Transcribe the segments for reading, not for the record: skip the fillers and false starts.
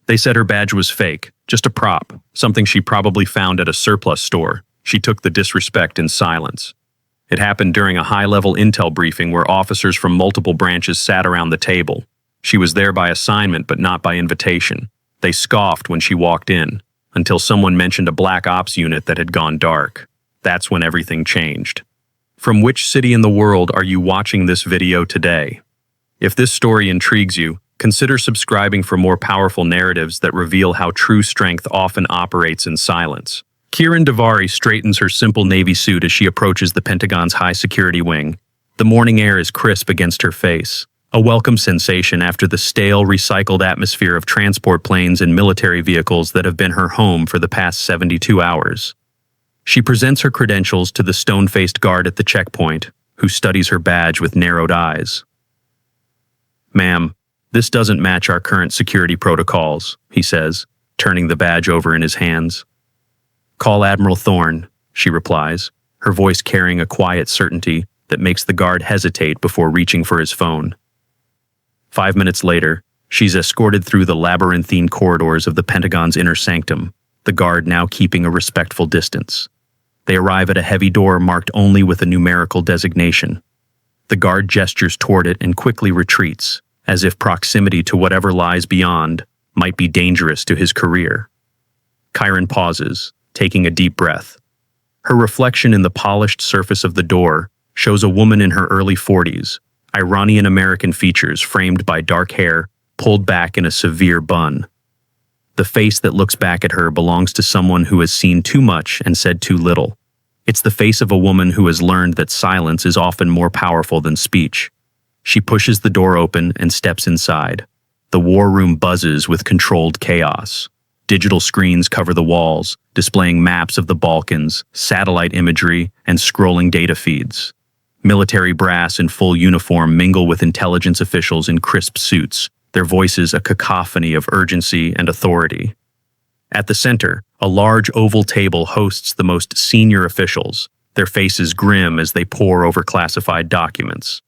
They said her badge was fake, just a prop, something she probably found at a surplus store. She took the disrespect in silence. It happened during a high-level intel briefing where officers from multiple branches sat around the table. She was there by assignment but not by invitation. They scoffed when she walked in, until someone mentioned a black ops unit that had gone dark. That's when everything changed. From which city in the world are you watching this video today? If this story intrigues you, consider subscribing for more powerful narratives that reveal how true strength often operates in silence. Kiran Davari straightens her simple navy suit as she approaches the Pentagon's high-security wing. The morning air is crisp against her face, a welcome sensation after the stale, recycled atmosphere of transport planes and military vehicles that have been her home for the past 72 hours. She presents her credentials to the stone-faced guard at the checkpoint, who studies her badge with narrowed eyes. "Ma'am, this doesn't match our current security protocols," he says, turning the badge over in his hands. "Call Admiral Thorne," she replies, her voice carrying a quiet certainty that makes the guard hesitate before reaching for his phone. 5 minutes later, she's escorted through the labyrinthine corridors of the Pentagon's inner sanctum, the guard now keeping a respectful distance. They arrive at a heavy door marked only with a numerical designation. The guard gestures toward it and quickly retreats, as if proximity to whatever lies beyond might be dangerous to his career. Kiran pauses, taking a deep breath. Her reflection in the polished surface of the door shows a woman in her early 40s, Iranian-American features framed by dark hair pulled back in a severe bun. The face that looks back at her belongs to someone who has seen too much and said too little. It's the face of a woman who has learned that silence is often more powerful than speech. She pushes the door open and steps inside. The war room buzzes with controlled chaos. Digital screens cover the walls, displaying maps of the Balkans, satellite imagery, and scrolling data feeds. Military brass in full uniform mingle with intelligence officials in crisp suits, their voices a cacophony of urgency and authority. At the center, a large oval table hosts the most senior officials, their faces grim as they pore over classified documents.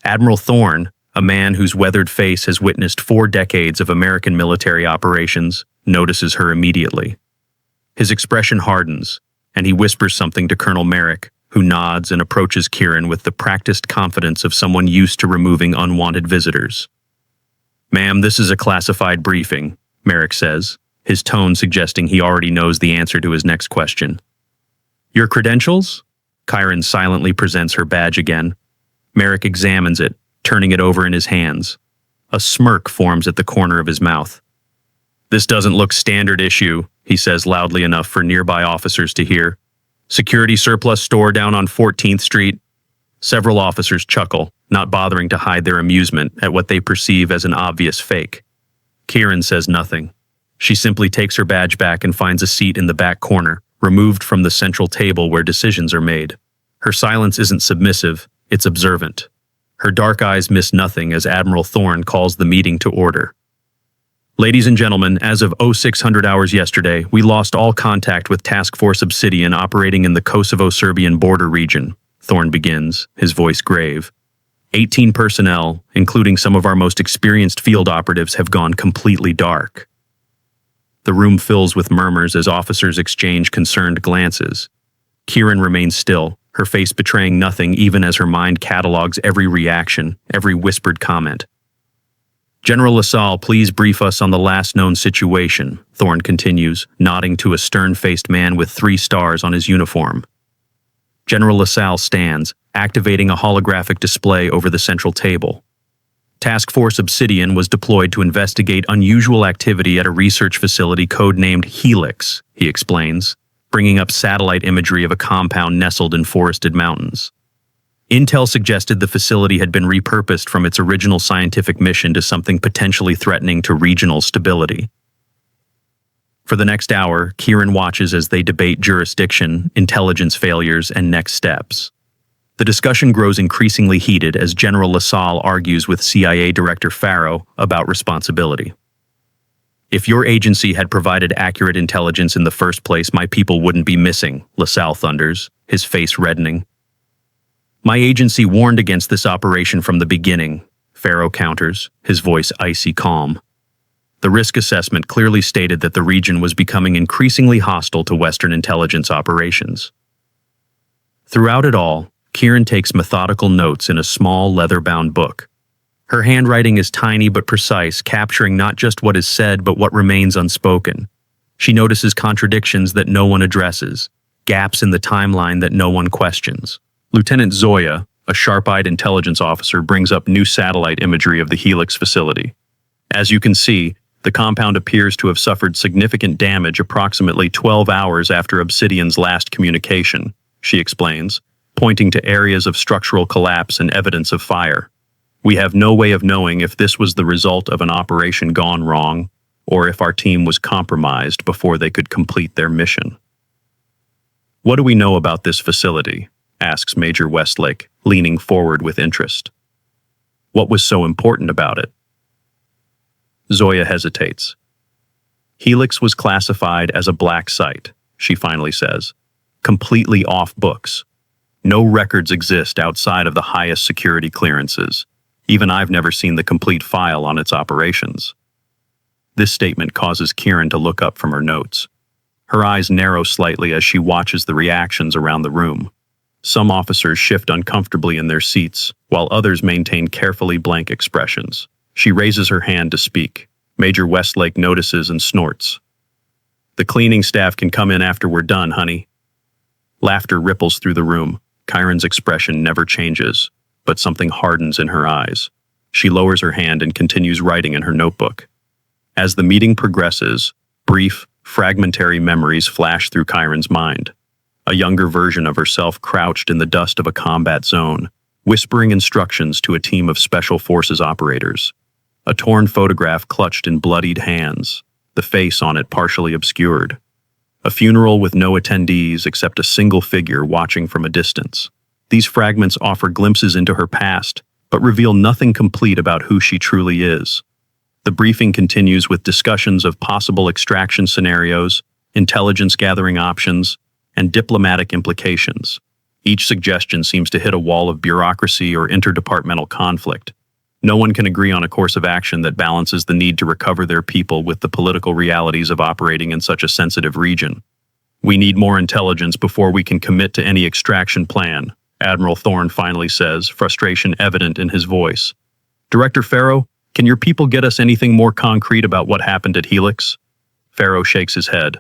Admiral Thorne, a man whose weathered face has witnessed 4 decades of American military operations, notices her immediately. His expression hardens, and he whispers something to Colonel Merrick, who nods and approaches Kiran with the practiced confidence of someone used to removing unwanted visitors. "Ma'am, this is a classified briefing," Merrick says, his tone suggesting he already knows the answer to his next question. "Your credentials?" Kiran silently presents her badge again. Merrick examines it, turning it over in his hands. A smirk forms at the corner of his mouth. "This doesn't look standard issue," he says loudly enough for nearby officers to hear. "Security surplus store down on 14th Street. Several officers chuckle, not bothering to hide their amusement at what they perceive as an obvious fake. Kiran says nothing. She simply takes her badge back and finds a seat in the back corner, removed from the central table where decisions are made. Her silence isn't submissive, it's observant. Her dark eyes miss nothing as Admiral Thorne calls the meeting to order. "Ladies and gentlemen, as of 0600 hours yesterday, we lost all contact with Task Force Obsidian operating in the Kosovo-Serbian border region," Thorne begins, his voice grave. 18 personnel, including some of our most experienced field operatives, have gone completely dark." The room fills with murmurs as officers exchange concerned glances. Kiran remains still, her face betraying nothing even as her mind catalogues every reaction, every whispered comment. "General LaSalle, please brief us on the last known situation," Thorne continues, nodding to a stern-faced man with 3 stars on his uniform. General LaSalle stands, activating a holographic display over the central table. Task Force Obsidian was deployed to investigate unusual activity at a research facility codenamed Helix, he explains, bringing up satellite imagery of a compound nestled in forested mountains. Intel suggested the facility had been repurposed from its original scientific mission to something potentially threatening to regional stability. For the next hour, Kiran watches as they debate jurisdiction, intelligence failures, and next steps. The discussion grows increasingly heated as General LaSalle argues with CIA Director Farrow about responsibility. "If your agency had provided accurate intelligence in the first place, my people wouldn't be missing," LaSalle thunders, his face reddening. "My agency warned against this operation from the beginning," Farrow counters, his voice icy calm. The risk assessment clearly stated that the region was becoming increasingly hostile to Western intelligence operations. Throughout it all, Kieran takes methodical notes in a small leather-bound book. Her handwriting is tiny but precise, capturing not just what is said but what remains unspoken. She notices contradictions that no one addresses, gaps in the timeline that no one questions. Lieutenant Zoya, a sharp-eyed intelligence officer, brings up new satellite imagery of the Helix facility. As you can see, the compound appears to have suffered significant damage approximately 12 hours after Obsidian's last communication, she explains, pointing to areas of structural collapse and evidence of fire. We have no way of knowing if this was the result of an operation gone wrong or if our team was compromised before they could complete their mission. What do we know about this facility? Asks Major Westlake, leaning forward with interest. What was so important about it? Zoya hesitates. Helix was classified as a black site, she finally says, completely off books. No records exist outside of the highest security clearances. Even I've never seen the complete file on its operations. This statement causes Kieran to look up from her notes. Her eyes narrow slightly as she watches the reactions around the room. Some officers shift uncomfortably in their seats, while others maintain carefully blank expressions. She raises her hand to speak. Major Westlake notices and snorts. The cleaning staff can come in after we're done, honey. Laughter ripples through the room. Kieran's expression never changes, but something hardens in her eyes. She lowers her hand and continues writing in her notebook. As the meeting progresses, brief, fragmentary memories flash through Kieran's mind. A younger version of herself crouched in the dust of a combat zone, whispering instructions to a team of Special Forces operators. A torn photograph clutched in bloodied hands, the face on it partially obscured. A funeral with no attendees except a single figure watching from a distance. These fragments offer glimpses into her past, but reveal nothing complete about who she truly is. The briefing continues with discussions of possible extraction scenarios, intelligence gathering options, and diplomatic implications. Each suggestion seems to hit a wall of bureaucracy or interdepartmental conflict. No one can agree on a course of action that balances the need to recover their people with the political realities of operating in such a sensitive region. We need more intelligence before we can commit to any extraction plan, Admiral Thorne finally says, frustration evident in his voice. Director Farrow, can your people get us anything more concrete about what happened at Helix? Farrow shakes his head.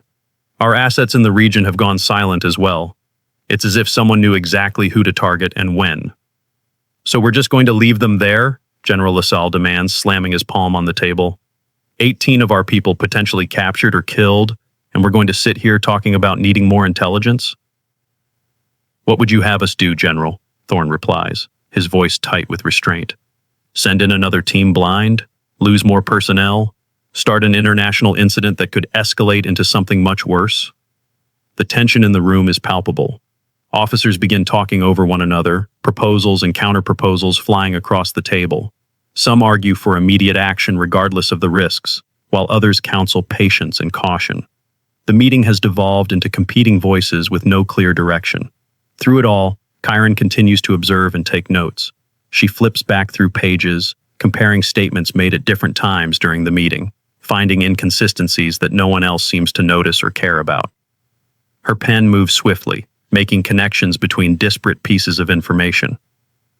Our assets in the region have gone silent as well. It's as if someone knew exactly who to target and when. So we're just going to leave them there? General LaSalle demands, slamming his palm on the table. 18 of our people potentially captured or killed, and we're going to sit here talking about needing more intelligence? What would you have us do, General? Thorne replies, his voice tight with restraint. Send in another team blind? Lose more personnel? Start an international incident that could escalate into something much worse? The tension in the room is palpable. Officers begin talking over one another, proposals and counter-proposals flying across the table. Some argue for immediate action regardless of the risks, while others counsel patience and caution. The meeting has devolved into competing voices with no clear direction. Through it all, Kieran continues to observe and take notes. She flips back through pages, comparing statements made at different times during the meeting, finding inconsistencies that no one else seems to notice or care about. Her pen moves swiftly, making connections between disparate pieces of information.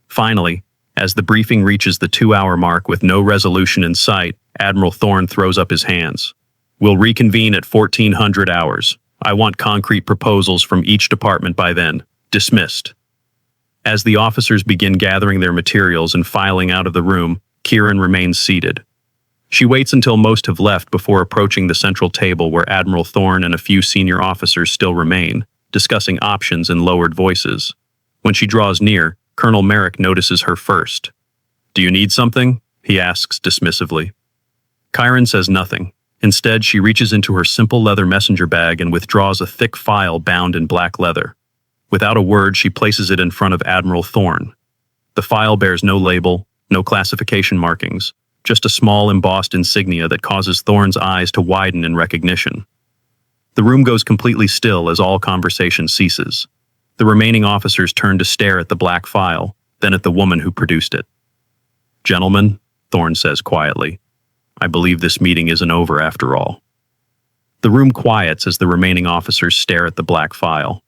Finally, as the briefing reaches the 2-hour mark with no resolution in sight, Admiral Thorne throws up his hands. We'll reconvene at 1400 hours. I want concrete proposals from each department by then. Dismissed. As the officers begin gathering their materials and filing out of the room, Kieran remains seated. She waits until most have left before approaching the central table where Admiral Thorne and a few senior officers still remain, discussing options in lowered voices. When she draws near, Colonel Merrick notices her first. Do you need something? He asks dismissively. Kieran says nothing. Instead, she reaches into her simple leather messenger bag and withdraws a thick file bound in black leather. Without a word, she places it in front of Admiral Thorne. The file bears no label, no classification markings, just a small embossed insignia that causes Thorne's eyes to widen in recognition. The room goes completely still as all conversation ceases. The remaining officers turn to stare at the black file, then at the woman who produced it. Gentlemen, Thorne says quietly, I believe this meeting isn't over after all. The room quiets as the remaining officers stare at the black file.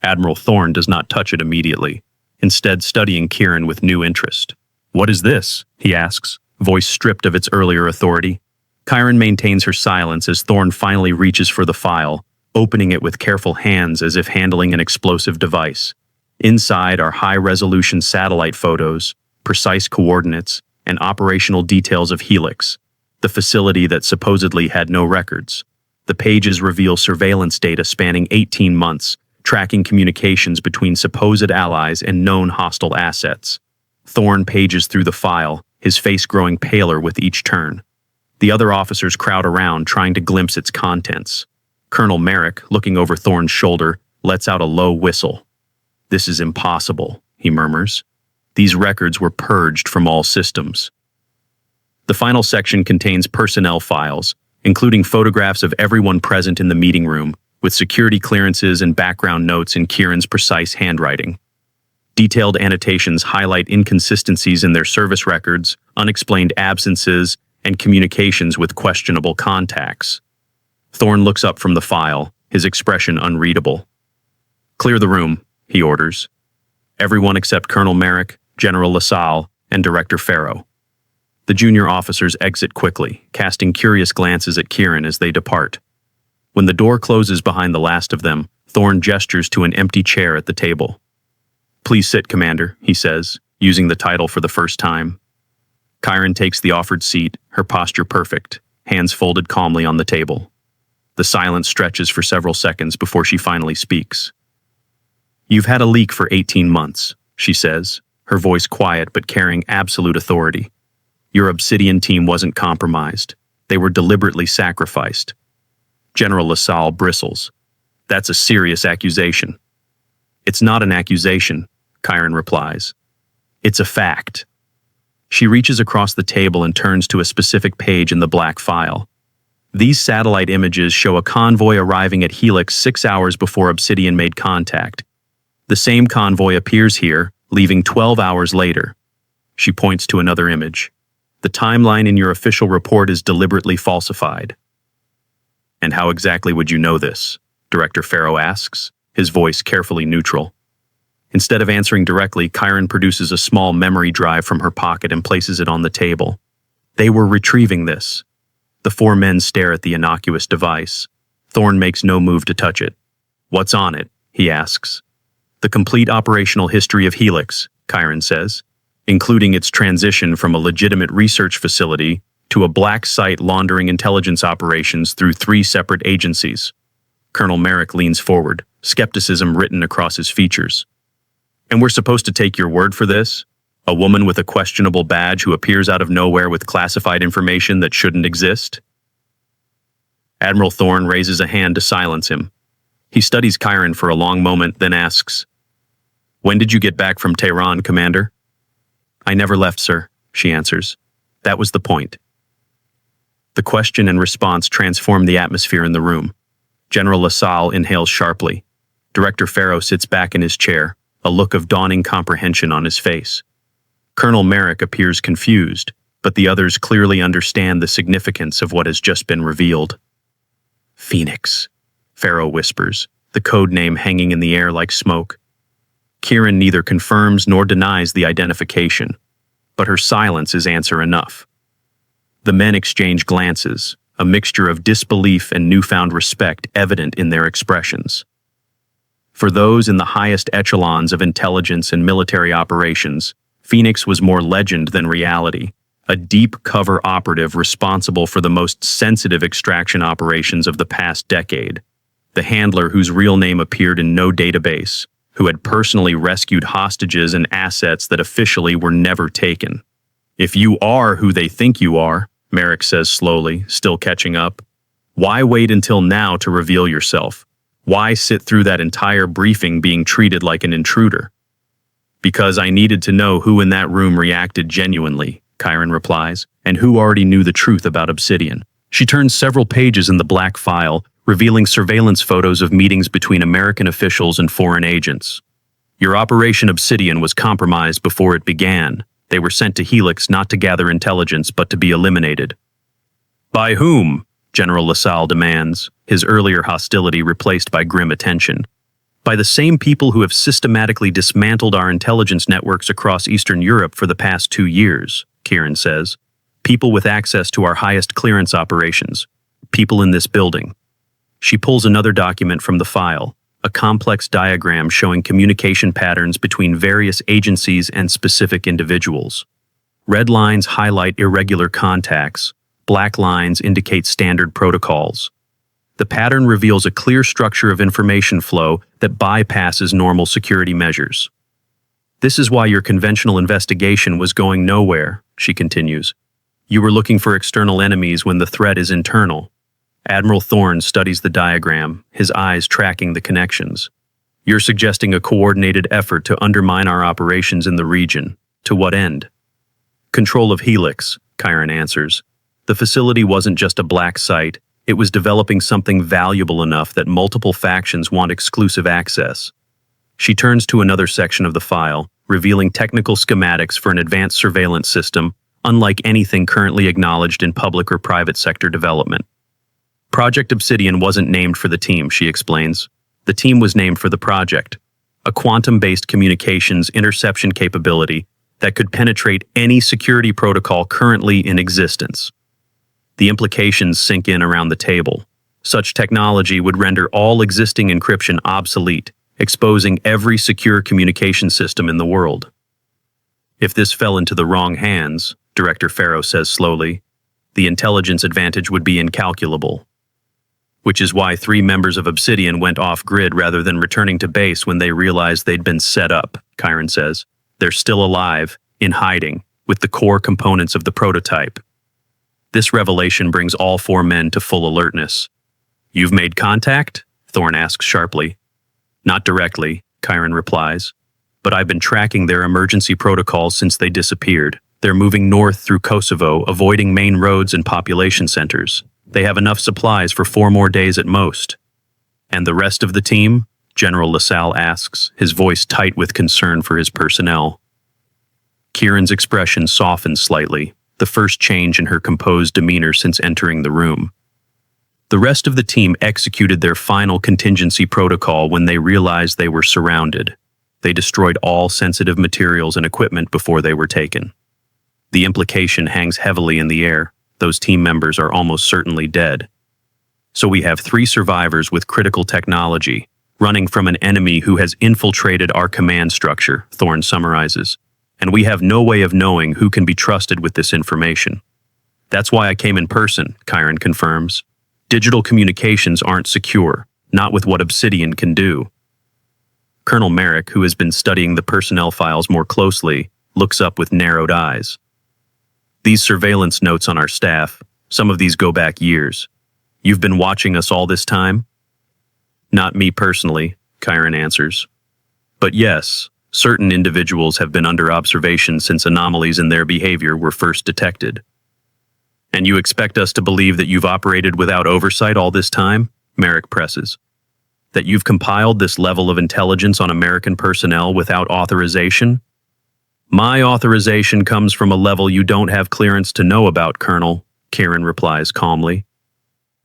Admiral Thorne does not touch it immediately, instead studying Kieran with new interest. "What is this?" he asks, voice stripped of its earlier authority. Kieran maintains her silence as Thorne finally reaches for the file, opening it with careful hands as if handling an explosive device. Inside are high-resolution satellite photos, precise coordinates, and operational details of Helix, the facility that supposedly had no records. The pages reveal surveillance data spanning 18 months, tracking communications between supposed allies and known hostile assets. Thorne pages through the file, his face growing paler with each turn. The other officers crowd around, trying to glimpse its contents. Colonel Merrick, looking over Thorne's shoulder, lets out a low whistle. "This is impossible," he murmurs. "These records were purged from all systems." The final section contains personnel files, including photographs of everyone present in the meeting room, with security clearances and background notes in Kieran's precise handwriting. Detailed annotations highlight inconsistencies in their service records, unexplained absences, and communications with questionable contacts. Thorne looks up from the file, his expression unreadable. "Clear the room," he orders. Everyone except Colonel Merrick, General LaSalle, and Director Farrow. The junior officers exit quickly, casting curious glances at Kieran as they depart. When the door closes behind the last of them, Thorne gestures to an empty chair at the table. "Please sit, Commander," he says, using the title for the first time. Kieran takes the offered seat, her posture perfect, hands folded calmly on the table. The silence stretches for several seconds before she finally speaks. "You've had a leak for 18 months, she says, her voice quiet but carrying absolute authority. "Your Obsidian team wasn't compromised. They were deliberately sacrificed." General LaSalle bristles. "That's a serious accusation." "It's not an accusation," Kieran replies. "It's a fact." She reaches across the table and turns to a specific page in the black file. These satellite images show a convoy arriving at Helix 6 hours before Obsidian made contact. The same convoy appears here, leaving 12 hours later. She points to another image. "The timeline in your official report is deliberately falsified." "And how exactly would you know this?" Director Farrow asks, his voice carefully neutral. Instead of answering directly, Kieran produces a small memory drive from her pocket and places it on the table. "They were retrieving this." The four men stare at the innocuous device. Thorne makes no move to touch it. "What's on it?" he asks. "The complete operational history of Helix," Kieran says, "including its transition from a legitimate research facility to a black site laundering intelligence operations through 3 separate agencies." Colonel Merrick leans forward, skepticism written across his features. "And we're supposed to take your word for this? A woman with a questionable badge who appears out of nowhere with classified information that shouldn't exist?" Admiral Thorne raises a hand to silence him. He studies Kieran for a long moment, then asks, "When did you get back from Tehran, Commander?" "I never left, sir," she answers. "That was the point." The question and response transform the atmosphere in the room. General LaSalle inhales sharply. Director Farrow sits back in his chair, a look of dawning comprehension on his face. Colonel Merrick appears confused, but the others clearly understand the significance of what has just been revealed. "Phoenix," Farrow whispers, the code name hanging in the air like smoke. Kieran neither confirms nor denies the identification, but her silence is answer enough. The men exchange glances, a mixture of disbelief and newfound respect evident in their expressions. For those in the highest echelons of intelligence and military operations, Phoenix was more legend than reality, a deep cover operative responsible for the most sensitive extraction operations of the past decade, the handler whose real name appeared in no database, who had personally rescued hostages and assets that officially were never taken. "If you are who they think you are," Merrick says slowly, still catching up, "why wait until now to reveal yourself? Why sit through that entire briefing being treated like an intruder?" "Because I needed to know who in that room reacted genuinely," Kieran replies, "and who already knew the truth about Obsidian." She turns several pages in the black file, revealing surveillance photos of meetings between American officials and foreign agents. "Your Operation Obsidian was compromised before it began. They were sent to Helix not to gather intelligence but to be eliminated. By whom? General LaSalle demands, his earlier hostility replaced by grim attention. By the same people who have systematically dismantled our intelligence networks across Eastern Europe for the past 2 years, Kieran says. People with access to our highest clearance operations. People in this building. She pulls another document from the file, a complex diagram showing communication patterns between various agencies and specific individuals. Red lines highlight irregular contacts. Black lines indicate standard protocols. The pattern reveals a clear structure of information flow that bypasses normal security measures. This is why your conventional investigation was going nowhere, she continues. You were looking for external enemies when the threat is internal. Admiral Thorne studies the diagram, his eyes tracking the connections. You're suggesting a coordinated effort to undermine our operations in the region. To what end? Control of Helix, Chiron answers. The facility wasn't just a black site, it was developing something valuable enough that multiple factions want exclusive access. She turns to another section of the file, revealing technical schematics for an advanced surveillance system, unlike anything currently acknowledged in public or private sector development. Project Obsidian wasn't named for the team, she explains. The team was named for the project, a quantum-based communications interception capability that could penetrate any security protocol currently in existence. The implications sink in around the table. Such technology would render all existing encryption obsolete, exposing every secure communication system in the world. If this fell into the wrong hands, Director Farrow says slowly, the intelligence advantage would be incalculable. Which is why 3 members of Obsidian went off-grid rather than returning to base when they realized they'd been set up, Chiron says. They're still alive, in hiding, with the core components of the prototype. This revelation brings all 4 men to full alertness. You've made contact? Thorne asks sharply. Not directly, Chiron replies. But I've been tracking their emergency protocols since they disappeared. They're moving north through Kosovo, avoiding main roads and population centers. They have enough supplies for 4 more days at most. And the rest of the team? General LaSalle asks, his voice tight with concern for his personnel. Kieran's expression softens slightly, the first change in her composed demeanor since entering the room. The rest of the team executed their final contingency protocol when they realized they were surrounded. They destroyed all sensitive materials and equipment before they were taken. The implication hangs heavily in the air. Those team members are almost certainly dead. So we have 3 survivors with critical technology, running from an enemy who has infiltrated our command structure, Thorne summarizes. And we have no way of knowing who can be trusted with this information. That's why I came in person, Chiron confirms. Digital communications aren't secure, not with what Obsidian can do. Colonel Merrick, who has been studying the personnel files more closely, looks up with narrowed eyes. These surveillance notes on our staff, some of these go back years. You've been watching us all this time? Not me personally, Chiron answers. But yes, certain individuals have been under observation since anomalies in their behavior were first detected. And you expect us to believe that you've operated without oversight all this time? Merrick presses. That you've compiled this level of intelligence on American personnel without authorization? My authorization comes from a level you don't have clearance to know about, Colonel, Kieran replies calmly.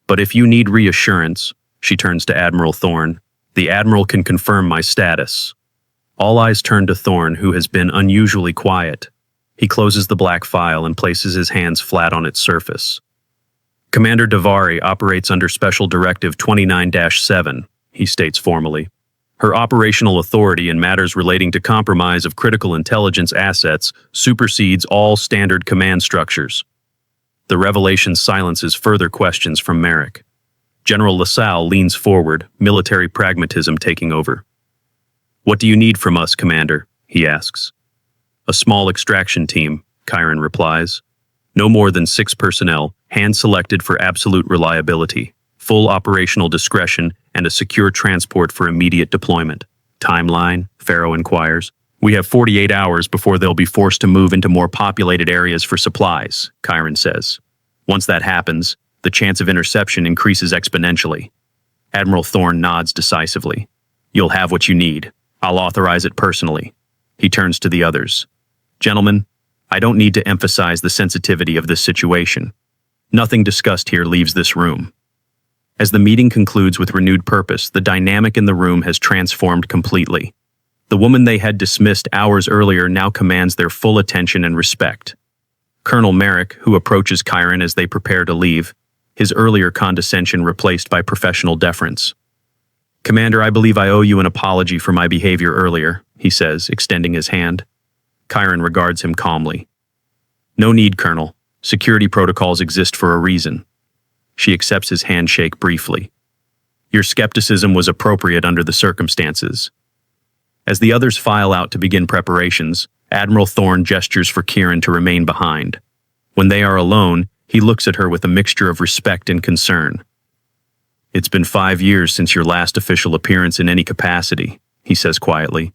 But if you need reassurance, she turns to Admiral Thorne, the Admiral can confirm my status. All eyes turn to Thorne, who has been unusually quiet. He closes the black file and places his hands flat on its surface. Commander Davari operates under Special Directive 29-7, he states formally. Her operational authority in matters relating to compromise of critical intelligence assets supersedes all standard command structures. The revelation silences further questions from Merrick. General LaSalle leans forward, military pragmatism taking over. What do you need from us, Commander? He asks. A small extraction team, Chiron replies. No more than 6 personnel, hand-selected for absolute reliability, full operational discretion, and a secure transport for immediate deployment. Timeline? Farrow inquires. We have 48 hours before they'll be forced to move into more populated areas for supplies, Chiron says. Once that happens, the chance of interception increases exponentially. Admiral Thorne nods decisively. You'll have what you need. I'll authorize it personally. He turns to the others. Gentlemen, I don't need to emphasize the sensitivity of this situation. Nothing discussed here leaves this room. As the meeting concludes with renewed purpose, the dynamic in the room has transformed completely. The woman they had dismissed hours earlier now commands their full attention and respect. Colonel Merrick, who approaches Chiron as they prepare to leave, his earlier condescension replaced by professional deference. "Commander, I believe I owe you an apology for my behavior earlier," he says, extending his hand. Chiron regards him calmly. "No need, Colonel. Security protocols exist for a reason." She accepts his handshake briefly. "Your skepticism was appropriate under the circumstances." As the others file out to begin preparations, Admiral Thorne gestures for Kieran to remain behind. When they are alone, he looks at her with a mixture of respect and concern. "It's been 5 years since your last official appearance in any capacity," he says quietly.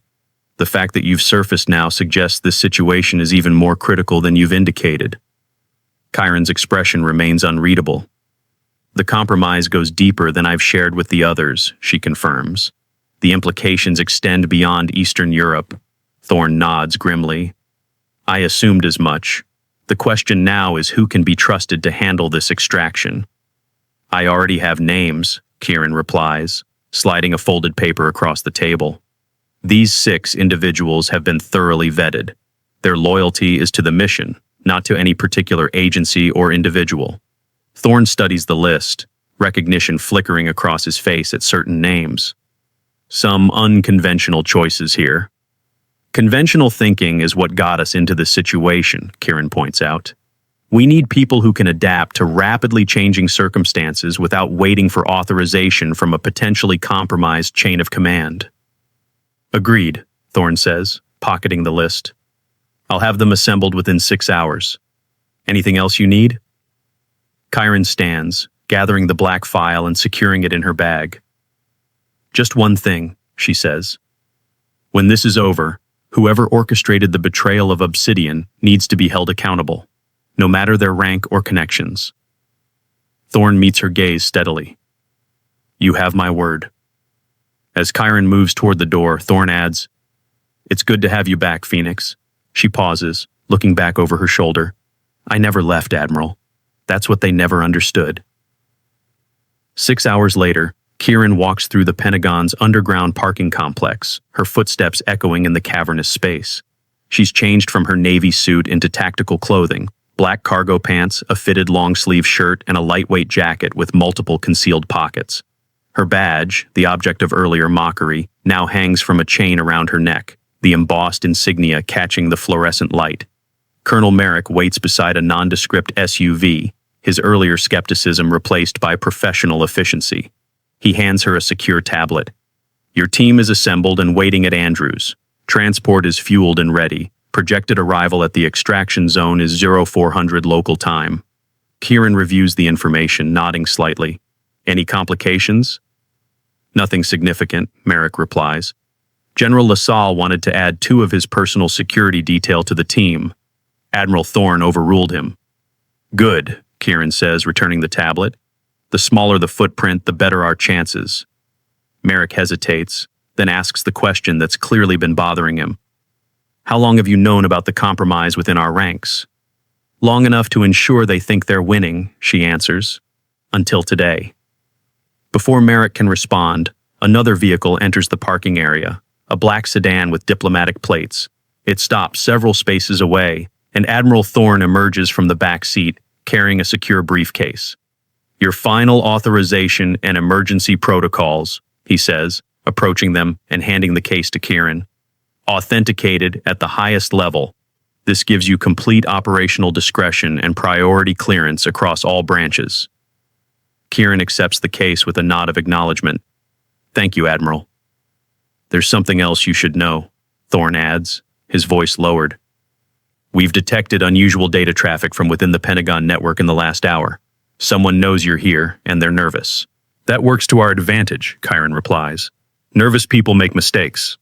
"The fact that you've surfaced now suggests this situation is even more critical than you've indicated." Chiron's expression remains unreadable. "The compromise goes deeper than I've shared with the others," she confirms. "The implications extend beyond Eastern Europe." Thorne nods grimly. "I assumed as much. The question now is who can be trusted to handle this extraction." "I already have names," Kieran replies, sliding a folded paper across the table. "These 6 individuals have been thoroughly vetted. Their loyalty is to the mission, not to any particular agency or individual." Thorne studies the list, recognition flickering across his face at certain names. "Some unconventional choices here." "Conventional thinking is what got us into this situation," Kieran points out. "We need people who can adapt to rapidly changing circumstances without waiting for authorization from a potentially compromised chain of command." "Agreed," Thorne says, pocketing the list. "I'll have them assembled within 6 hours. Anything else you need?" Chiron stands, gathering the black file and securing it in her bag. "Just one thing," she says. "When this is over, whoever orchestrated the betrayal of Obsidian needs to be held accountable, no matter their rank or connections." Thorne meets her gaze steadily. "You have my word." As Chiron moves toward the door, Thorne adds, "It's good to have you back, Phoenix." She pauses, looking back over her shoulder. "I never left, Admiral. That's what they never understood." 6 hours later, Kieran walks through the Pentagon's underground parking complex, her footsteps echoing in the cavernous space. She's changed from her navy suit into tactical clothing, black cargo pants, a fitted long-sleeve shirt, and a lightweight jacket with multiple concealed pockets. Her badge, the object of earlier mockery, now hangs from a chain around her neck, the embossed insignia catching the fluorescent light. Colonel Merrick waits beside a nondescript SUV, his earlier skepticism replaced by professional efficiency. He hands her a secure tablet. "Your team is assembled and waiting at Andrews. Transport is fueled and ready. Projected arrival at the extraction zone is 0400 local time." Kieran reviews the information, nodding slightly. "Any complications?" "Nothing significant," Merrick replies. "General LaSalle wanted to add 2 of his personal security detail to the team. Admiral Thorne overruled him." "Good," Kieran says, returning the tablet. "The smaller the footprint, the better our chances." Merrick hesitates, then asks the question that's clearly been bothering him. "How long have you known about the compromise within our ranks?" "Long enough to ensure they think they're winning," she answers. "Until today." Before Merrick can respond, another vehicle enters the parking area, a black sedan with diplomatic plates. It stops several spaces away, and Admiral Thorne emerges from the back seat, carrying a secure briefcase. "Your final authorization and emergency protocols," he says, approaching them and handing the case to Kieran. "Authenticated at the highest level. This gives you complete operational discretion and priority clearance across all branches." Kieran accepts the case with a nod of acknowledgement. "Thank you, Admiral." "There's something else you should know," Thorne adds, his voice lowered. "We've detected unusual data traffic from within the Pentagon network in the last hour. Someone knows you're here, and they're nervous." "That works to our advantage," Chiron replies. "Nervous people make mistakes."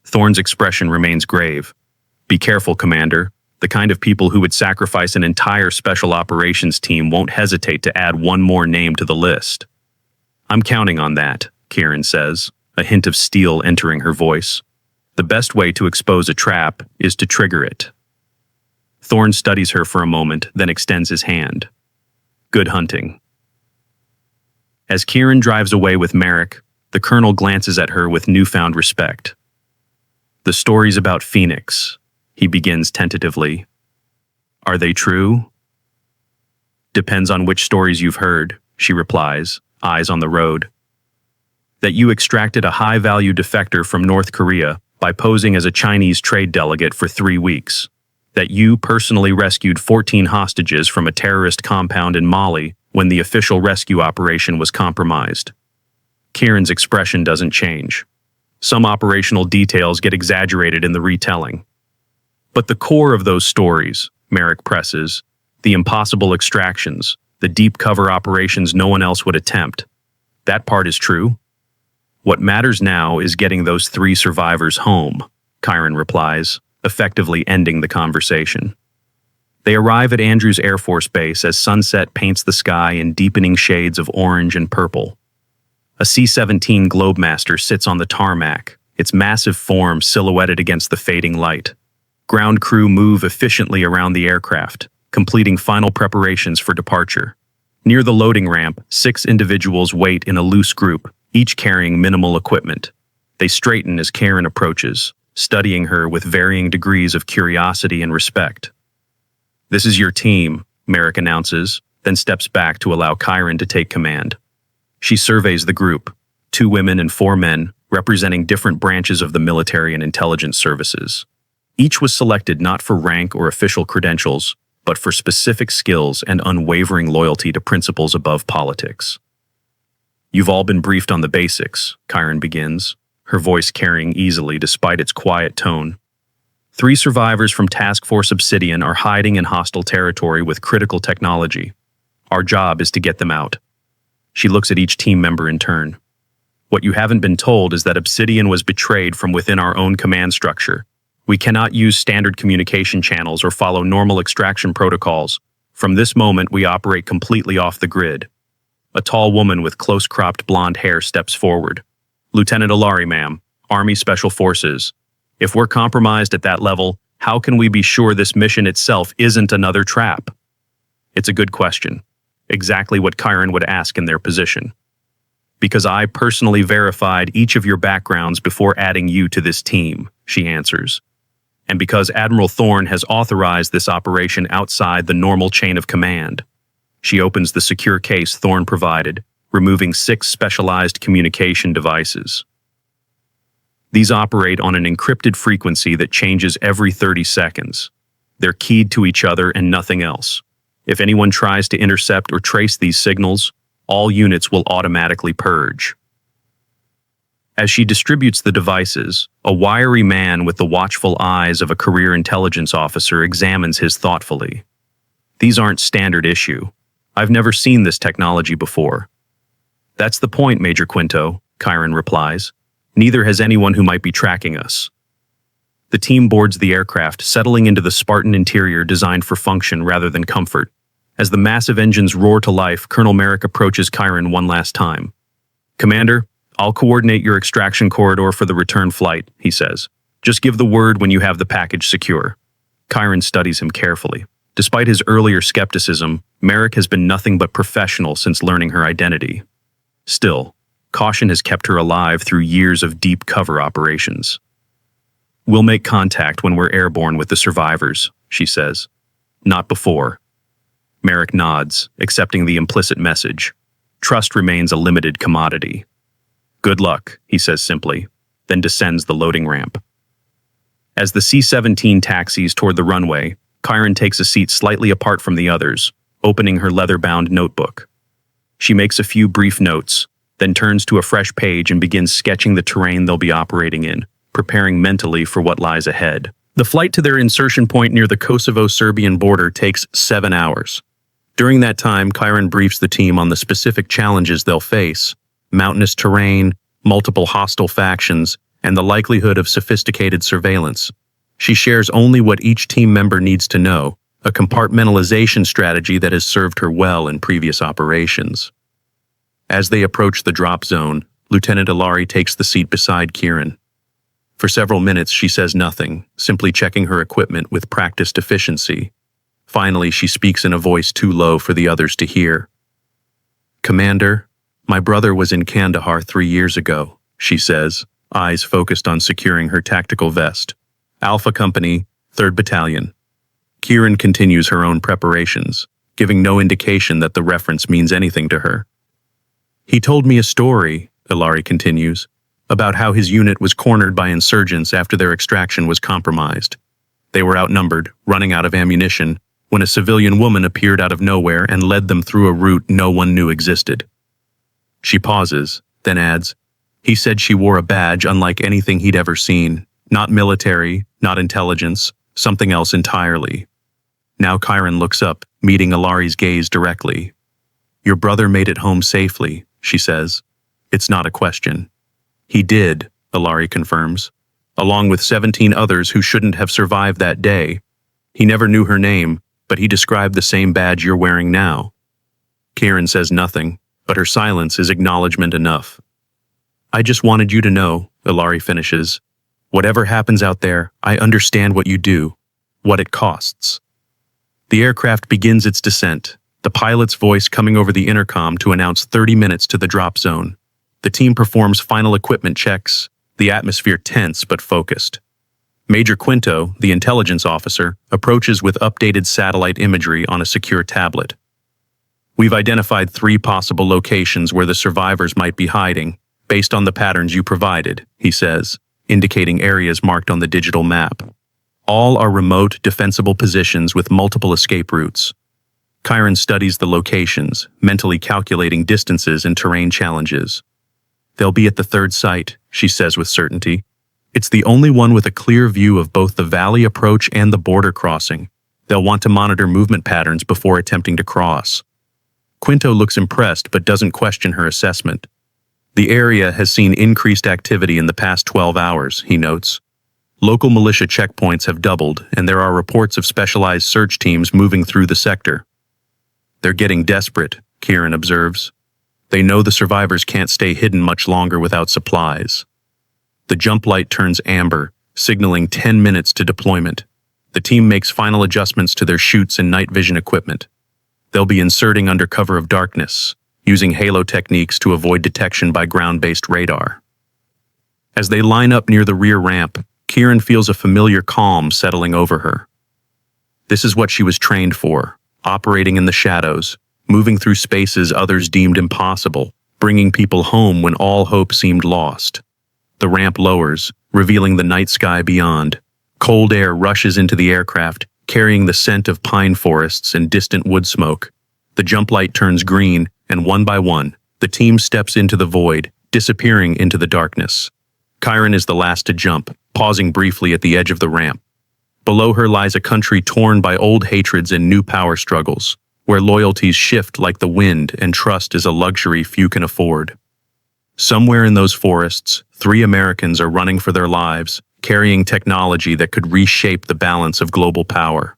Thorne's expression remains grave. "Be careful, Commander. The kind of people who would sacrifice an entire special operations team won't hesitate to add one more name to the list." "I'm counting on that," Kieran says, a hint of steel entering her voice. "The best way to expose a trap is to trigger it." Thorne studies her for a moment, then extends his hand. Good hunting. As Kieran drives away with Merrick, the colonel glances at her with newfound respect. The stories about Phoenix, he begins tentatively. Are they true? Depends on which stories you've heard, she replies, eyes on the road. That you extracted a high-value defector from North Korea by posing as a Chinese trade delegate for 3 weeks. That you personally rescued 14 hostages from a terrorist compound in Mali when the official rescue operation was compromised. Kieran's expression doesn't change. Some operational details get exaggerated in the retelling. But the core of those stories, Merrick presses, the impossible extractions, the deep cover operations no one else would attempt, that part is true. What matters now is getting those 3 survivors home, Kieran replies, effectively ending the conversation. They arrive at Andrews Air Force Base as sunset paints the sky in deepening shades of orange and purple. A C-17 Globemaster sits on the tarmac, its massive form silhouetted against the fading light. Ground crew move efficiently around the aircraft, completing final preparations for departure. Near the loading ramp, 6 individuals wait in a loose group, each carrying minimal equipment. They straighten as Kieran approaches, studying her with varying degrees of curiosity and respect. This is your team, Merrick announces, then steps back to allow Kieran to take command. She surveys the group, 2 women and 4 men, representing different branches of the military and intelligence services. Each was selected not for rank or official credentials, but for specific skills and unwavering loyalty to principles above politics. You've all been briefed on the basics, Kieran begins, her voice carrying easily despite its quiet tone. 3 survivors from Task Force Obsidian are hiding in hostile territory with critical technology. Our job is to get them out. She looks at each team member in turn. What you haven't been told is that Obsidian was betrayed from within our own command structure. We cannot use standard communication channels or follow normal extraction protocols. From this moment, we operate completely off the grid. A tall woman with close-cropped blonde hair steps forward. Lieutenant Alari, ma'am, Army Special Forces. If we're compromised at that level, how can we be sure this mission itself isn't another trap? It's a good question. Exactly what Kieran would ask in their position. Because I personally verified each of your backgrounds before adding you to this team, she answers. And because Admiral Thorne has authorized this operation outside the normal chain of command. She opens the secure case Thorne provided, removing 6 specialized communication devices. These operate on an encrypted frequency that changes every 30 seconds. They're keyed to each other and nothing else. If anyone tries to intercept or trace these signals, all units will automatically purge. As she distributes the devices, a wiry man with the watchful eyes of a career intelligence officer examines his thoughtfully. These aren't standard issue. I've never seen this technology before. That's the point, Major Quinto, Kieran replies. Neither has anyone who might be tracking us. The team boards the aircraft, settling into the Spartan interior designed for function rather than comfort. As the massive engines roar to life, Colonel Merrick approaches Kieran one last time. Commander, I'll coordinate your extraction corridor for the return flight, he says. Just give the word when you have the package secure. Kieran studies him carefully. Despite his earlier skepticism, Merrick has been nothing but professional since learning her identity. Still, caution has kept her alive through years of deep cover operations. We'll make contact when we're airborne with the survivors, she says. Not before. Merrick nods, accepting the implicit message. Trust remains a limited commodity. Good luck, he says simply, then descends the loading ramp. As the C-17 taxis toward the runway, Kieran takes a seat slightly apart from the others, opening her leather-bound notebook. She makes a few brief notes, then turns to a fresh page and begins sketching the terrain they'll be operating in, preparing mentally for what lies ahead. The flight to their insertion point near the Kosovo-Serbian border takes 7 hours. During that time, Kieran briefs the team on the specific challenges they'll face: mountainous terrain, multiple hostile factions, and the likelihood of sophisticated surveillance. She shares only what each team member needs to know, a compartmentalization strategy that has served her well in previous operations. As they approach the drop zone, Lieutenant Alari takes the seat beside Kieran. For several minutes, she says nothing, simply checking her equipment with practiced efficiency. Finally, she speaks in a voice too low for the others to hear. "Commander, my brother was in Kandahar 3 years ago," she says, eyes focused on securing her tactical vest. "Alpha Company, 3rd Battalion." Kieran continues her own preparations, giving no indication that the reference means anything to her. "He told me a story," Ilari continues, "about how his unit was cornered by insurgents after their extraction was compromised. They were outnumbered, running out of ammunition, when a civilian woman appeared out of nowhere and led them through a route no one knew existed." She pauses, then adds, "He said she wore a badge unlike anything he'd ever seen. Not military, not intelligence, something else entirely." Now Kieran looks up, meeting Ilari's gaze directly. "Your brother made it home safely," she says. "It's not a question." "He did," Ilari confirms, "along with 17 others who shouldn't have survived that day. He never knew her name, but he described the same badge you're wearing now." Kieran says nothing, but her silence is acknowledgement enough. "I just wanted you to know," Ilari finishes. "Whatever happens out there, I understand what you do, what it costs." The aircraft begins its descent, the pilot's voice coming over the intercom to announce 30 minutes to the drop zone. The team performs final equipment checks, the atmosphere tense but focused. Major Quinto, the intelligence officer, approaches with updated satellite imagery on a secure tablet. "We've identified 3 possible locations where the survivors might be hiding, based on the patterns you provided," he says, indicating areas marked on the digital map. "All are remote, defensible positions with multiple escape routes." Kieran studies the locations, mentally calculating distances and terrain challenges. "They'll be at the 3rd site," she says with certainty. "It's the only one with a clear view of both the valley approach and the border crossing. They'll want to monitor movement patterns before attempting to cross." Quinto looks impressed but doesn't question her assessment. "The area has seen increased activity in the past 12 hours, he notes. "Local militia checkpoints have doubled, and there are reports of specialized search teams moving through the sector." "They're getting desperate," Kieran observes. "They know the survivors can't stay hidden much longer without supplies." The jump light turns amber, signaling 10 minutes to deployment. The team makes final adjustments to their chutes and night vision equipment. They'll be inserting under cover of darkness, using halo techniques to avoid detection by ground-based radar. As they line up near the rear ramp, Kieran feels a familiar calm settling over her. This is what she was trained for, operating in the shadows, moving through spaces others deemed impossible, bringing people home when all hope seemed lost. The ramp lowers, revealing the night sky beyond. Cold air rushes into the aircraft, carrying the scent of pine forests and distant wood smoke. The jump light turns green, and one by one, the team steps into the void, disappearing into the darkness. Kieran is the last to jump, pausing briefly at the edge of the ramp. Below her lies a country torn by old hatreds and new power struggles, where loyalties shift like the wind and trust is a luxury few can afford. Somewhere in those forests, 3 Americans are running for their lives, carrying technology that could reshape the balance of global power.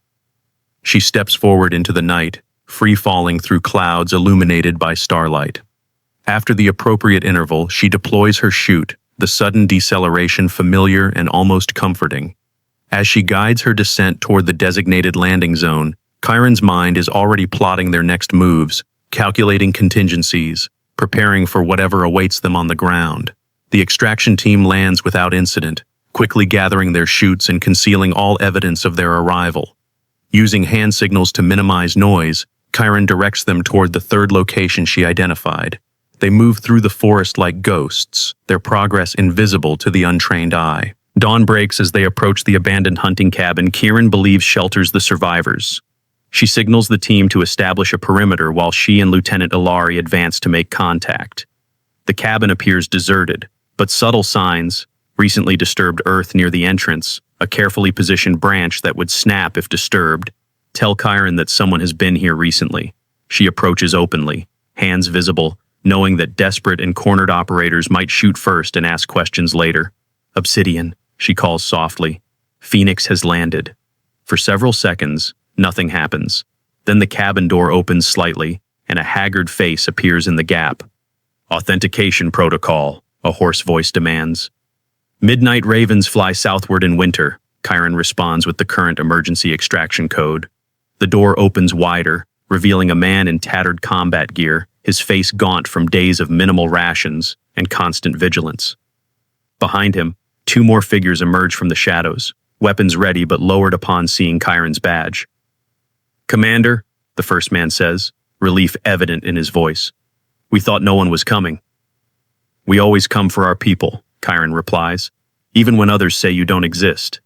She steps forward into the night, free-falling through clouds illuminated by starlight. After the appropriate interval, she deploys her chute, the sudden deceleration familiar and almost comforting. As she guides her descent toward the designated landing zone, Kieran's mind is already plotting their next moves, calculating contingencies, preparing for whatever awaits them on the ground. The extraction team lands without incident, quickly gathering their chutes and concealing all evidence of their arrival. Using hand signals to minimize noise, Kieran directs them toward the 3rd location she identified. They move through the forest like ghosts, their progress invisible to the untrained eye. Dawn breaks as they approach the abandoned hunting cabin Kieran believes shelters the survivors. She signals the team to establish a perimeter while she and Lieutenant Ilari advance to make contact. The cabin appears deserted, but subtle signs, recently disturbed earth near the entrance, a carefully positioned branch that would snap if disturbed, tell Kieran that someone has been here recently. She approaches openly, hands visible, knowing that desperate and cornered operators might shoot first and ask questions later. "Obsidian," she calls softly. "Phoenix has landed." For several seconds, nothing happens. Then the cabin door opens slightly, and a haggard face appears in the gap. "Authentication protocol," a hoarse voice demands. "Midnight ravens fly southward in winter," Kieran responds with the current emergency extraction code. The door opens wider, revealing a man in tattered combat gear, his face gaunt from days of minimal rations and constant vigilance. Behind him, two more figures emerge from the shadows, weapons ready but lowered upon seeing Chiron's badge. "Commander," the first man says, relief evident in his voice. "We thought no one was coming." "We always come for our people," Chiron replies, "even when others say you don't exist."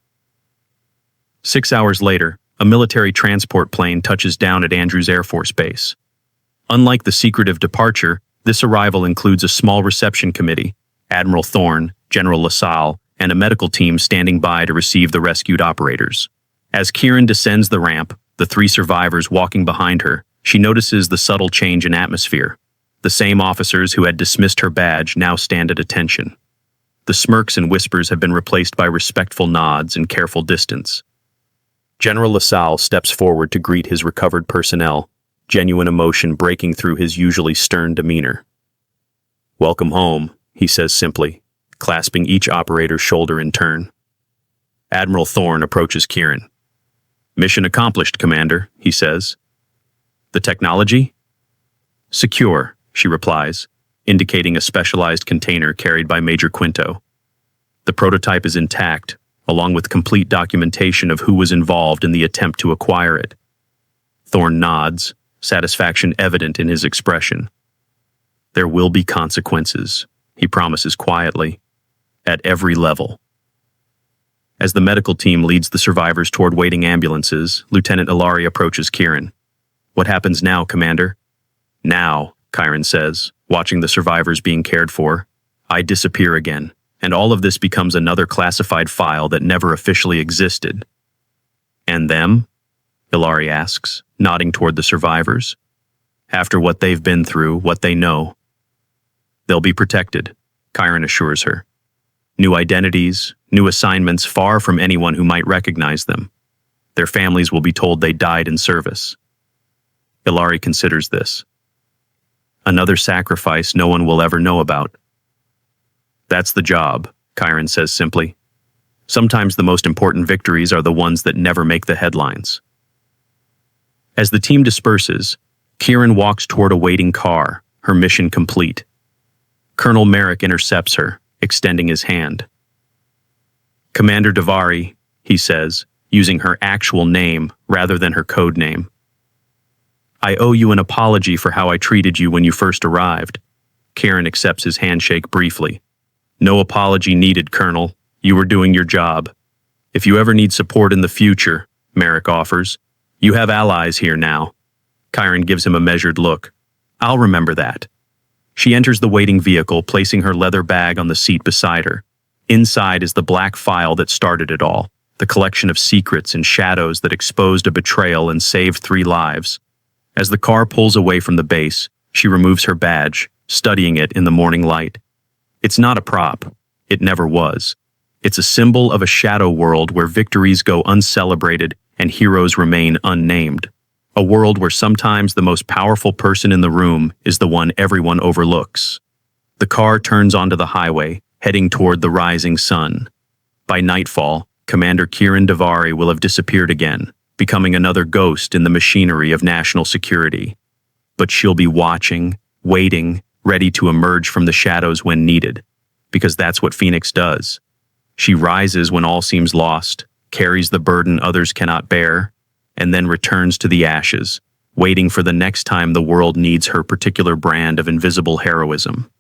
6 hours later, a military transport plane touches down at Andrews Air Force Base. Unlike the secretive departure, this arrival includes a small reception committee, Admiral Thorne, General LaSalle, and a medical team standing by to receive the rescued operators. As Kieran descends the ramp, the three survivors walking behind her, she notices the subtle change in atmosphere. The same officers who had dismissed her badge now stand at attention. The smirks and whispers have been replaced by respectful nods and careful distance. General LaSalle steps forward to greet his recovered personnel, genuine emotion breaking through his usually stern demeanor. "Welcome home," he says simply, clasping each operator's shoulder in turn. Admiral Thorne approaches Kieran. "Mission accomplished, Commander," he says. "The technology?" "Secure," she replies, indicating a specialized container carried by Major Quinto. "The prototype is intact, along with complete documentation of who was involved in the attempt to acquire it." Thorne nods, satisfaction evident in his expression. "There will be consequences," he promises quietly, "at every level." As the medical team leads the survivors toward waiting ambulances, Lieutenant Ilari approaches Kieran. "What happens now, Commander?" "Now," Kieran says, watching the survivors being cared for, "I disappear again, and all of this becomes another classified file that never officially existed." "And them?" Ilari asks, nodding toward the survivors. "After what they've been through, what they know." "They'll be protected," Kieran assures her. "New identities, new assignments far from anyone who might recognize them. Their families will be told they died in service." Ilari considers this. "Another sacrifice no one will ever know about." "That's the job," Kieran says simply. "Sometimes the most important victories are the ones that never make the headlines." As the team disperses, Kieran walks toward a waiting car, her mission complete. Colonel Merrick intercepts her, extending his hand. "Commander Davari," he says, using her actual name rather than her code name. "I owe you an apology for how I treated you when you first arrived." Kieran accepts his handshake briefly. "No apology needed, Colonel. You were doing your job. If you ever need support in the future," Merrick offers, "you have allies here now." Kieran gives him a measured look. "I'll remember that." She enters the waiting vehicle, placing her leather bag on the seat beside her. Inside is the black file that started it all, the collection of secrets and shadows that exposed a betrayal and saved 3 lives. As the car pulls away from the base, she removes her badge, studying it in the morning light. It's not a prop. It never was. It's a symbol of a shadow world where victories go uncelebrated and heroes remain unnamed. A world where sometimes the most powerful person in the room is the one everyone overlooks. The car turns onto the highway, heading toward the rising sun. By nightfall, Commander Kieran Davari will have disappeared again, becoming another ghost in the machinery of national security. But she'll be watching, waiting, ready to emerge from the shadows when needed, because that's what Phoenix does. She rises when all seems lost, carries the burden others cannot bear, and then returns to the ashes, waiting for the next time the world needs her particular brand of invisible heroism.